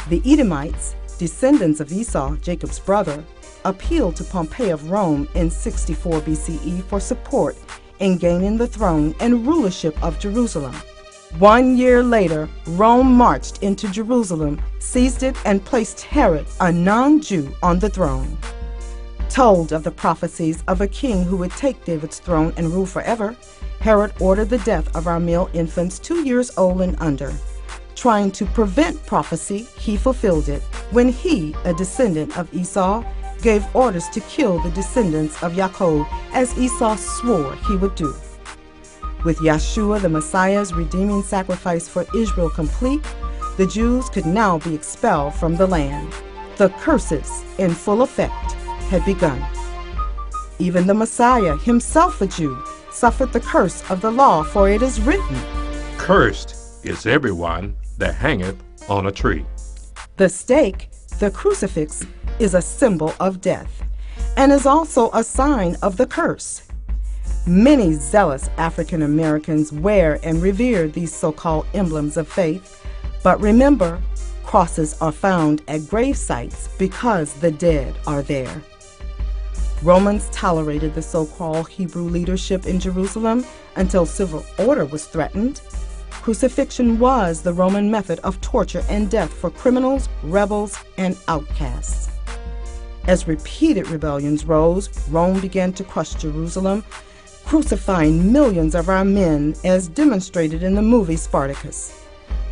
The Edomites, descendants of Esau, Jacob's brother, appealed to Pompey of Rome in 64 BCE for support in gaining the throne and rulership of Jerusalem. 1 year later, Rome marched into Jerusalem, seized it, and placed Herod, a non-Jew, on the throne. Told of the prophecies of a king who would take David's throne and rule forever, Herod ordered the death of our male infants 2 years old and under. Trying to prevent prophecy, he fulfilled it when he, a descendant of Esau, gave orders to kill the descendants of Jacob as Esau swore he would do. With Yeshua the Messiah's redeeming sacrifice for Israel complete, the Jews could now be expelled from the land. The curses, in full effect, had begun. Even the Messiah, himself a Jew, suffered the curse of the law, for it is written, "Cursed is everyone that hangeth on a tree." The stake, the crucifix, is a symbol of death, and is also a sign of the curse. Many zealous African Americans wear and revere these so-called emblems of faith, but remember, crosses are found at grave sites because the dead are there. Romans tolerated the so-called Hebrew leadership in Jerusalem until civil order was threatened. Crucifixion was the Roman method of torture and death for criminals, rebels, and outcasts. As repeated rebellions rose, Rome began to crush Jerusalem, crucifying millions of our men as demonstrated in the movie Spartacus.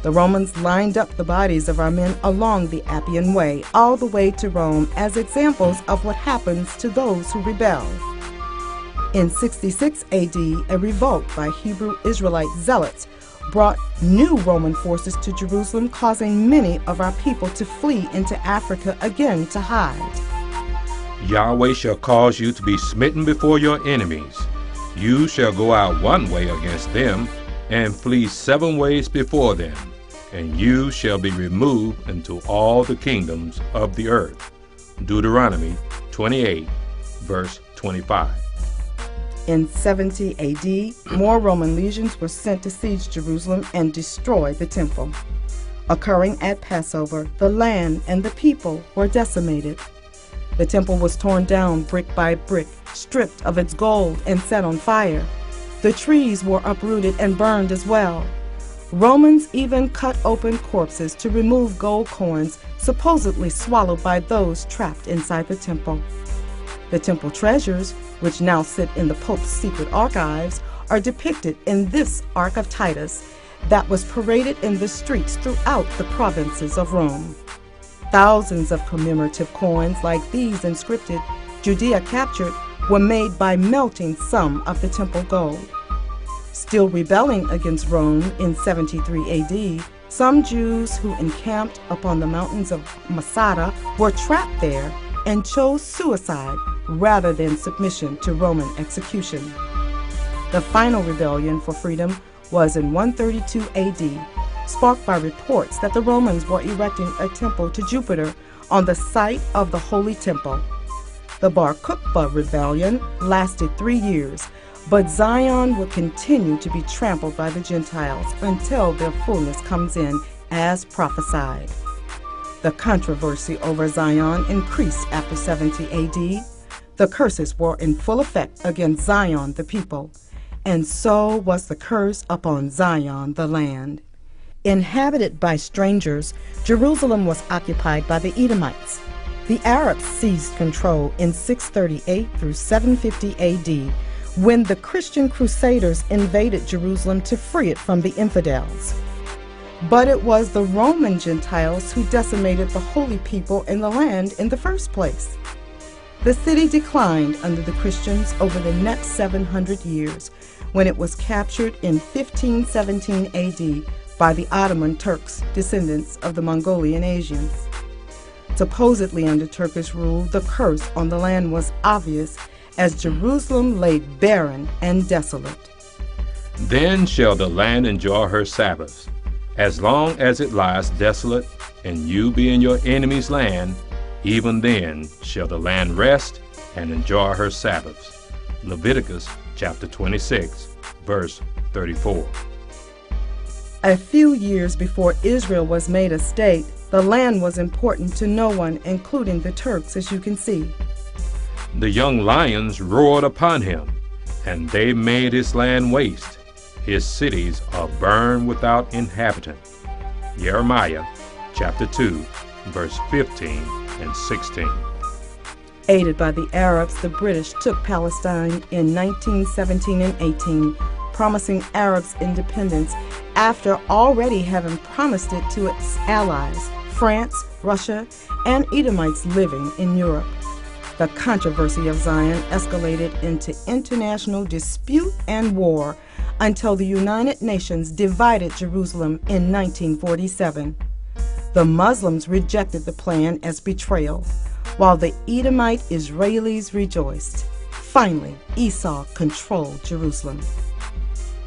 The Romans lined up the bodies of our men along the Appian Way, all the way to Rome, as examples of what happens to those who rebel. In 66 AD, a revolt by Hebrew Israelite zealots brought new Roman forces to Jerusalem, causing many of our people to flee into Africa again to hide. Yahweh shall cause you to be smitten before your enemies. You shall go out one way against them, and flee 7 ways before them, and you shall be removed into all the kingdoms of the earth. Deuteronomy 28, verse 25. In 70 AD, more Roman legions were sent to siege Jerusalem and destroy the temple. Occurring at Passover, the land and the people were decimated. The temple was torn down brick by brick, stripped of its gold and set on fire. The trees were uprooted and burned as well. Romans even cut open corpses to remove gold coins supposedly swallowed by those trapped inside the temple. The temple treasures, which now sit in the Pope's secret archives, are depicted in this Ark of Titus that was paraded in the streets throughout the provinces of Rome. Thousands of commemorative coins like these inscripted, "Judea captured," were made by melting some of the temple gold. Still rebelling against Rome in 73 AD, some Jews who encamped upon the mountains of Masada were trapped there and chose suicide rather than submission to Roman execution. The final rebellion for freedom was in 132 AD, sparked by reports that the Romans were erecting a temple to Jupiter on the site of the Holy Temple. The Bar Kokhba rebellion lasted 3 years, but Zion would continue to be trampled by the Gentiles until their fullness comes in as prophesied. The controversy over Zion increased after 70 AD. The curses were in full effect against Zion the people, and so was the curse upon Zion the land. Inhabited by strangers, Jerusalem was occupied by the Edomites. The Arabs seized control in 638 through 750 AD when the Christian Crusaders invaded Jerusalem to free it from the infidels. But it was the Roman Gentiles who decimated the holy people in the land in the first place. The city declined under the Christians over the next 700 years when it was captured in 1517 AD by the Ottoman Turks, descendants of the Mongolian Asians. Supposedly under Turkish rule, the curse on the land was obvious as Jerusalem lay barren and desolate. Then shall the land enjoy her Sabbaths. As long as it lies desolate, and you be in your enemy's land, even then shall the land rest and enjoy her Sabbaths. Leviticus chapter 26, verse 34. A few years before Israel was made a state, The land was important to no one, including the Turks, as you can see. The young lions roared upon him, and they made his land waste. His cities are burned without inhabitant. Jeremiah chapter 2, verse 15 and 16. Aided by the Arabs, the British took Palestine in 1917 and 18, promising Arabs independence after already having promised it to its allies, France, Russia, and Edomites living in Europe. The controversy of Zion escalated into international dispute and war until the United Nations divided Jerusalem in 1947. The Muslims rejected the plan as betrayal, while the Edomite Israelis rejoiced. Finally, Esau controlled Jerusalem.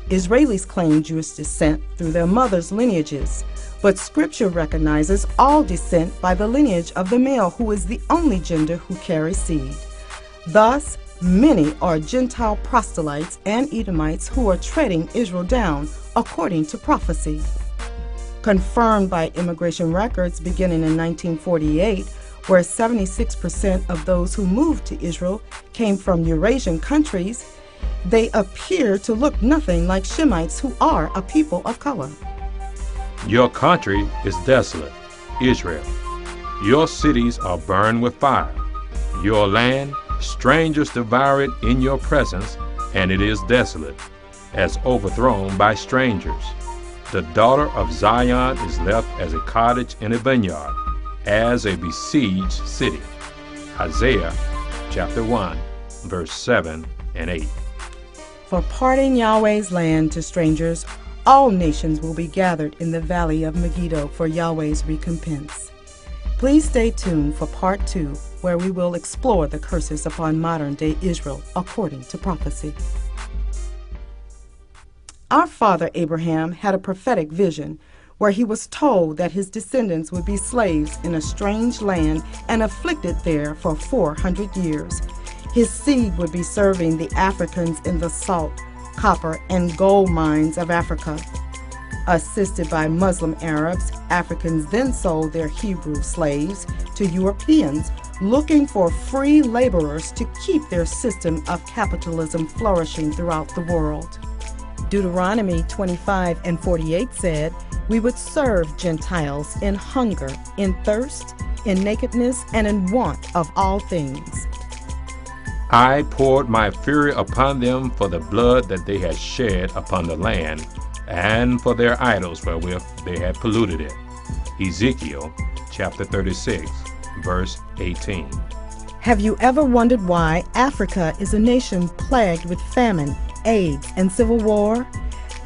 Israelis claim Jewish descent through their mothers' lineages, but Scripture recognizes all descent by the lineage of the male, who is the only gender who carries seed. Thus, many are Gentile proselytes and Edomites who are treading Israel down, according to prophecy. Confirmed by immigration records beginning in 1948, where 76% of those who moved to Israel came from Eurasian countries, they appear to look nothing like Shemites, who are a people of color. Your country is desolate, Israel. Your cities are burned with fire. Your land, strangers devour it in your presence, and it is desolate, as overthrown by strangers. The daughter of Zion is left as a cottage in a vineyard, as a besieged city. Isaiah chapter 1, verse 7 and 8. For parting Yahweh's land to strangers, all nations will be gathered in the valley of Megiddo for Yahweh's recompense. Please stay tuned for part 2, where we will explore the curses upon modern-day Israel according to prophecy. Our father Abraham had a prophetic vision where he was told that his descendants would be slaves in a strange land and afflicted there for 400 years. His seed would be serving the Africans in the salt, copper, and gold mines of Africa. Assisted by Muslim Arabs, Africans then sold their Hebrew slaves to Europeans, looking for free laborers to keep their system of capitalism flourishing throughout the world. Deuteronomy 25 and 48 said, "We would serve Gentiles in hunger, in thirst, in nakedness, and in want of all things." I poured my fury upon them for the blood that they had shed upon the land, and for their idols wherewith they had polluted it. Ezekiel chapter 36, verse 18. Have you ever wondered why Africa is a nation plagued with famine, AIDS, and civil war?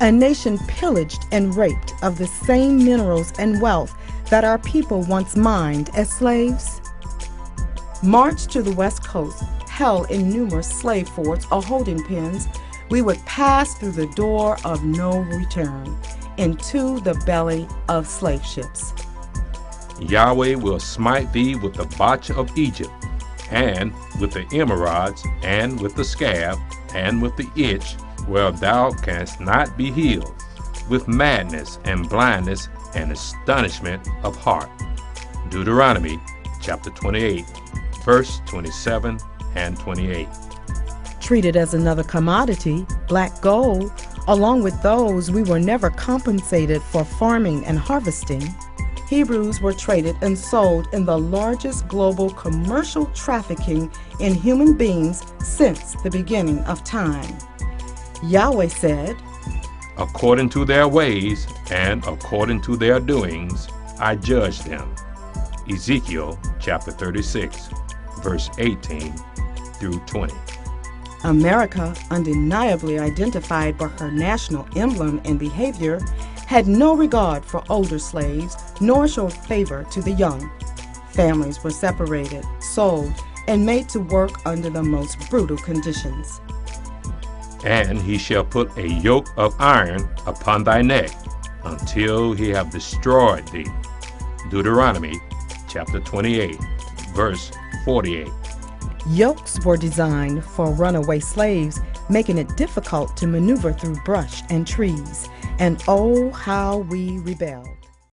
A nation pillaged and raped of the same minerals and wealth that our people once mined as slaves? March to the West Coast, held in numerous slave forts or holding pens, we would pass through the door of no return into the belly of slave ships. Yahweh will smite thee with the botch of Egypt, and with the emerods, and with the scab, and with the itch, where thou canst not be healed, with madness and blindness and astonishment of heart. Deuteronomy chapter 28, verse 27 and 28. Treated as another commodity, black gold, along with those we were never compensated for farming and harvesting, Hebrews were traded and sold in the largest global commercial trafficking in human beings since the beginning of time. Yahweh said, "According to their ways and according to their doings, I judge them." Ezekiel chapter 36, verse 18 through 20. America, undeniably identified by her national emblem and behavior, had no regard for older slaves, nor showed favor to the young. Families were separated, sold, and made to work under the most brutal conditions. "And he shall put a yoke of iron upon thy neck, until he have destroyed thee." Deuteronomy chapter 28, verse 48. Yokes were designed for runaway slaves, making it difficult to maneuver through brush and trees. And oh, how we rebelled.